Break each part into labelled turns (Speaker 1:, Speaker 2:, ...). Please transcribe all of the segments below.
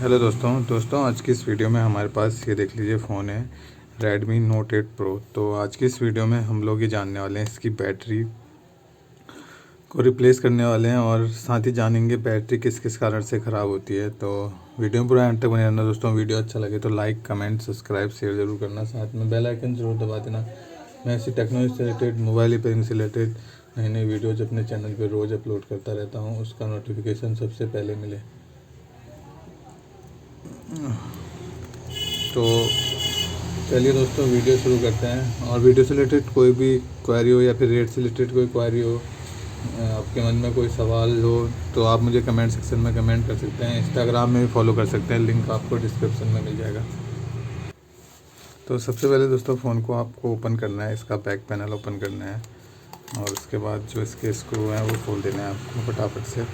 Speaker 1: Hello दोस्तों आज की इस वीडियो में हमारे पास ये देख लीजिए फ़ोन है Redmi Note 8 Pro। तो आज की इस वीडियो में हम लोग ये जानने वाले हैं इसकी बैटरी को रिप्लेस करने वाले हैं और साथ ही जानेंगे बैटरी किस किस कारण से ख़राब होती है। तो वीडियो में पूरा एंड तक बने रहना दोस्तों। वीडियो अच्छा लगे तो लाइक कमेंट सब्सक्राइब शेयर ज़रूर करना, साथ में बेल आइकन ज़रूर दबा देना। मैं ऐसी टेक्नोलॉजी से रिलेटेड मोबाइल रिपेयरिंग से रिलेटेड नई नई वीडियोज़ अपने चैनल पर रोज़ अपलोड करता रहता हूँ, उसका नोटिफिकेशन सबसे पहले मिले। तो चलिए दोस्तों वीडियो शुरू करते हैं। और वीडियो से रिलेटेड कोई भी क्वेरी हो या फिर रेट से रिलेटेड कोई क्वेरी हो, आपके मन में कोई सवाल हो तो आप मुझे कमेंट सेक्शन में कमेंट कर सकते हैं। इंस्टाग्राम में भी फॉलो कर सकते हैं, लिंक आपको डिस्क्रिप्शन में मिल जाएगा। तो सबसे पहले दोस्तों फ़ोन को आपको ओपन करना है, इसका बैक पैनल ओपन करना है और उसके बाद जो इसके स्क्रू हैं वो खोल देना है आपको फटाफट से।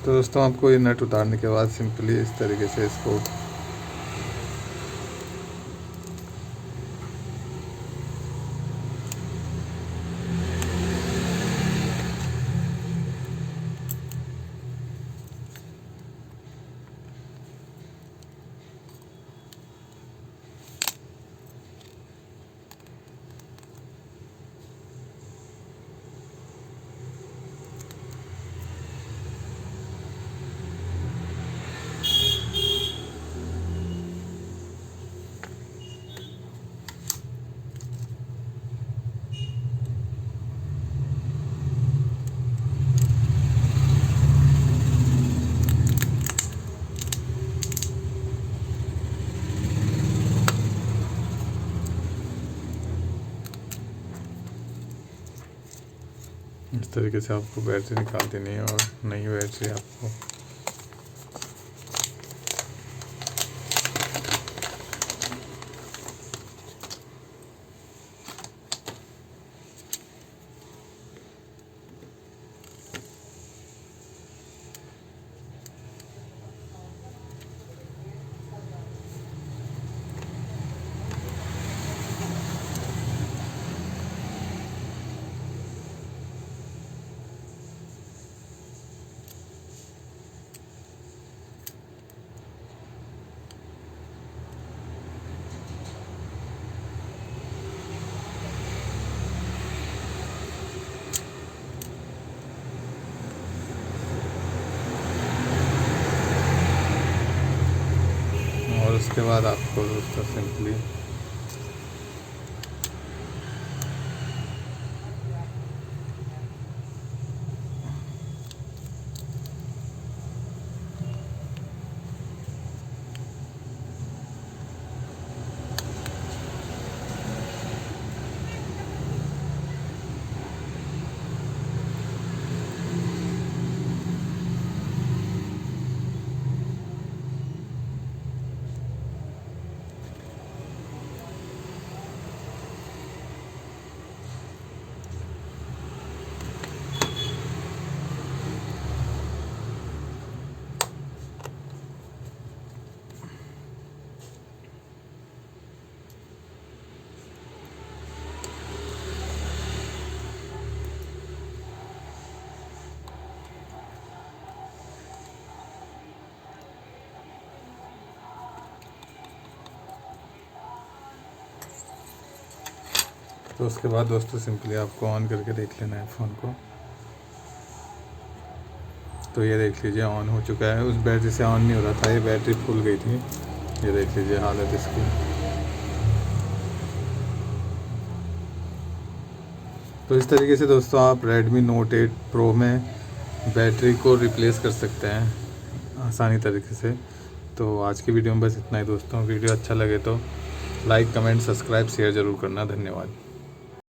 Speaker 1: तो दोस्तों आपको ये नट उतारने के बाद सिंपली इस तरीके से इसको इस तरीके से आपको बैटरी निकाल देनी है और नई बैटरी आपको और उसके बाद आपको दोस्तों सिंपली तो उसके बाद दोस्तों सिंपली आपको ऑन करके देख लेना है फ़ोन को। तो ये देख लीजिए ऑन हो चुका है। उस बैटरी से ऑन नहीं हो रहा था, ये बैटरी फुल गई थी। ये देख लीजिए हालत इसकी। तो इस तरीके से दोस्तों आप Redmi Note 8 Pro में बैटरी को रिप्लेस कर सकते हैं आसानी तरीके से। तो आज की वीडियो में बस इतना ही दोस्तों। वीडियो अच्छा लगे तो लाइक कमेंट सब्सक्राइब शेयर ज़रूर करना। धन्यवाद।